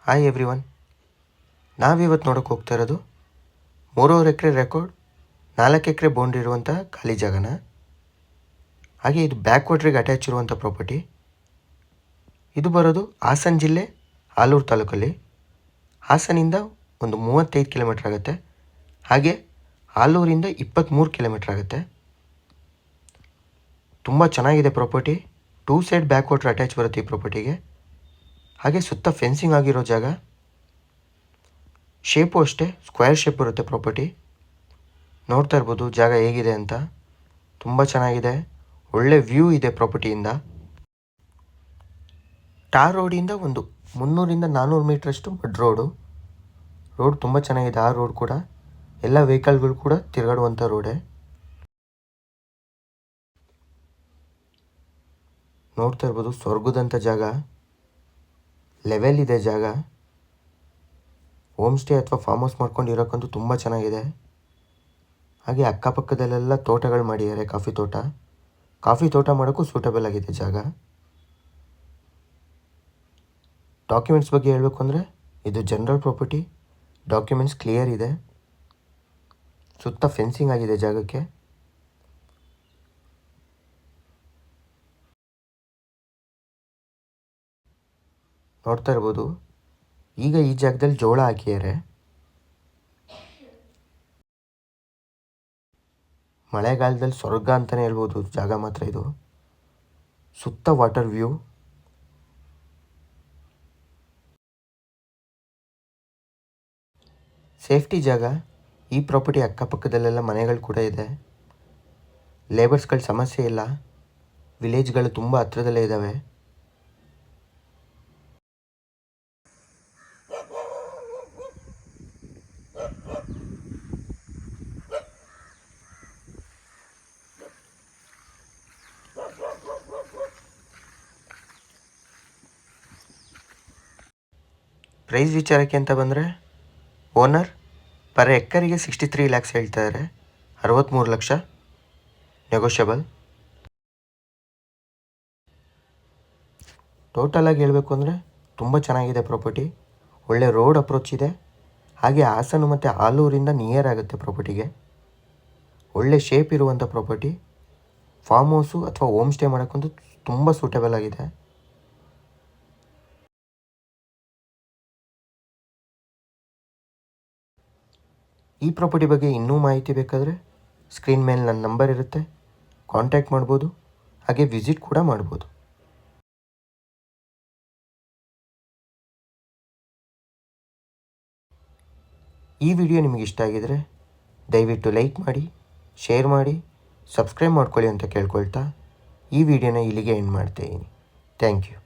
Hi everyone, ನಾವಿವತ್ತು ನೋಡೋಕೆ ಹೋಗ್ತಾ ಇರೋದು 3.5 ಎಕರೆ ರೆಕಾರ್ಡ್ 4 ಎಕರೆ ಬೌಂಡ್ರಿ ಇರುವಂಥ ಖಾಲಿ ಜಾಗನ. ಹಾಗೆ ಇದು ಬ್ಯಾಕ್ ವಾಟ್ರಿಗೆ ಅಟ್ಯಾಚ್ ಇರುವಂಥ ಪ್ರಾಪರ್ಟಿ. ಇದು ಬರೋದು ಹಾಸನ ಜಿಲ್ಲೆ ಆಲೂರು ತಾಲೂಕಲ್ಲಿ. ಹಾಸನಿಂದ ಒಂದು 35 ಕಿಲೋಮೀಟ್ರ್ ಆಗುತ್ತೆ. ಹಾಗೆ ಆಲೂರಿಂದ 23 ಕಿಲೋಮೀಟ್ರ್ ಆಗುತ್ತೆ. ತುಂಬ ಚೆನ್ನಾಗಿದೆ property. 2 side back water attach ಬರುತ್ತೆ ಈ ಪ್ರಾಪರ್ಟಿಗೆ. ಹಾಗೆ ಸುತ್ತ ಫೆನ್ಸಿಂಗ್ ಆಗಿರೋ ಜಾಗ. ಶೇಪು ಅಷ್ಟೇ ಸ್ಕ್ವೇರ್ ಶೇಪ್ ಬರುತ್ತೆ ಪ್ರಾಪರ್ಟಿ. ನೋಡ್ತಾ ಇರ್ಬೋದು ಜಾಗ ಹೇಗಿದೆ ಅಂತ. ತುಂಬ ಚೆನ್ನಾಗಿದೆ, ಒಳ್ಳೆ ವ್ಯೂ ಇದೆ ಪ್ರಾಪರ್ಟಿಯಿಂದ. ಟಾರ್ ರೋಡಿಂದ ಒಂದು 300 ರಿಂದ 400 ಮೀಟ್ರಷ್ಟು ಮಡ್ ರೋಡ್ ತುಂಬ ಚೆನ್ನಾಗಿದೆ. ಆ ರೋಡ್ ಕೂಡ ಎಲ್ಲ ವೆಹಿಕಲ್ಗಳು ಕೂಡ ತಿರುಗಾಡುವಂಥ ರೋಡೇ. ನೋಡ್ತಾ ಇರ್ಬೋದು ಸ್ವರ್ಗದಂಥ ಜಾಗ, ಲೆವೆಲ್ ಇದೆ ಜಾಗ. ಹೋಮ್ ಸ್ಟೇ ಅಥವಾ ಫಾರ್ಮ್ ಹೌಸ್ ಮಾಡ್ಕೊಂಡು ಇರೋಕ್ಕಂತೂ ತುಂಬ ಚೆನ್ನಾಗಿದೆ. ಹಾಗೆ ಅಕ್ಕಪಕ್ಕದಲ್ಲೆಲ್ಲ ತೋಟಗಳು ಮಾಡಿದ್ದಾರೆ. ಕಾಫಿ ತೋಟ ಮಾಡೋಕ್ಕೂ ಸೂಟಬಲ್ ಆಗಿದೆ ಜಾಗ. ಡಾಕ್ಯುಮೆಂಟ್ಸ್ ಬಗ್ಗೆ ಹೇಳಬೇಕು ಅಂದರೆ ಇದು ಜನರಲ್ ಪ್ರಾಪರ್ಟಿ. ಡಾಕ್ಯುಮೆಂಟ್ಸ್ ಕ್ಲಿಯರ್ ಇದೆ. ಸುತ್ತ ಫೆನ್ಸಿಂಗ್ ಆಗಿದೆ ಜಾಗಕ್ಕೆ. ನೋಡ್ತಾ ಇರ್ಬೋದು ಈಗ ಈ ಜಾಗದಲ್ಲಿ ಜೋಳ ಹಾಕಿದ್ದಾರೆ. ಮಳೆಗಾಲದಲ್ಲಿ ಸ್ವರ್ಗ ಅಂತಲೇ ಹೇಳ್ಬೋದು ಜಾಗ ಮಾತ್ರ ಇದು. ಸುತ್ತ ವಾಟರ್ ವ್ಯೂ. ಸೇಫ್ಟಿ ಜಾಗ. ಈ ಪ್ರಾಪರ್ಟಿ ಅಕ್ಕಪಕ್ಕದಲ್ಲೆಲ್ಲ ಮನೆಗಳು ಕೂಡ ಇದೆ. ಲೇಬರ್ಸ್ಗಳ ಸಮಸ್ಯೆ ಇಲ್ಲ. ವಿಲೇಜ್ಗಳು ತುಂಬ ಹತ್ರದಲ್ಲೇ ಇದ್ದಾವೆ. ಪ್ರೈಸ್ ವಿಚಾರಕ್ಕೆ ಅಂತ ಬಂದರೆ ಓನರ್ ಪರ್ ಎಕರಿಗೆ 63 ಲ್ಯಾಕ್ಸ್ ಹೇಳ್ತಾ ಇದ್ದಾರೆ. 63 ಲಕ್ಷ ನೆಗೋಷಿಯಬಲ್. ಟೋಟಲಾಗಿ ಹೇಳಬೇಕು ಅಂದರೆ ತುಂಬ ಚೆನ್ನಾಗಿದೆ ಪ್ರಾಪರ್ಟಿ. ಒಳ್ಳೆ ರೋಡ್ ಅಪ್ರೋಚ್ ಇದೆ. ಹಾಗೆ ಹಾಸನ ಮತ್ತು ಆಲೂರಿಂದ ನಿಯರ್ ಆಗುತ್ತೆ ಪ್ರಾಪರ್ಟಿಗೆ. ಒಳ್ಳೆ ಶೇಪ್ ಇರುವಂಥ ಪ್ರಾಪರ್ಟಿ. ಫಾರ್ಮ್ ಹೌಸು ಅಥವಾ ಹೋಮ್ ಸ್ಟೇ ಮಾಡೋಕ್ಕಂತೂ ತುಂಬ ಸೂಟಬಲ್ ಆಗಿದೆ. ಈ ಪ್ರಾಪರ್ಟಿ ಬಗ್ಗೆ ಇನ್ನೂ ಮಾಹಿತಿ ಬೇಕಾದರೆ ಸ್ಕ್ರೀನ್ ಮೇಲೆ ನನ್ನ ನಂಬರ್ ಇರುತ್ತೆ, ಕಾಂಟ್ಯಾಕ್ಟ್ ಮಾಡ್ಬೋದು. ಹಾಗೆ ವಿಸಿಟ್ ಕೂಡ ಮಾಡ್ಬೋದು. ಈ ವಿಡಿಯೋ ನಿಮಗೆ ಇಷ್ಟ ಆಗಿದರೆ ದಯವಿಟ್ಟು ಲೈಕ್ ಮಾಡಿ, ಶೇರ್ ಮಾಡಿ, ಸಬ್ಸ್ಕ್ರೈಬ್ ಮಾಡ್ಕೊಳ್ಳಿ ಅಂತ ಕೇಳ್ಕೊಳ್ತಾ ಈ ವಿಡಿಯೋನ ಇಲ್ಲಿಗೆ ಎಂಡ್ ಮಾಡ್ತಾಯಿದ್ದೀನಿ. Thank you.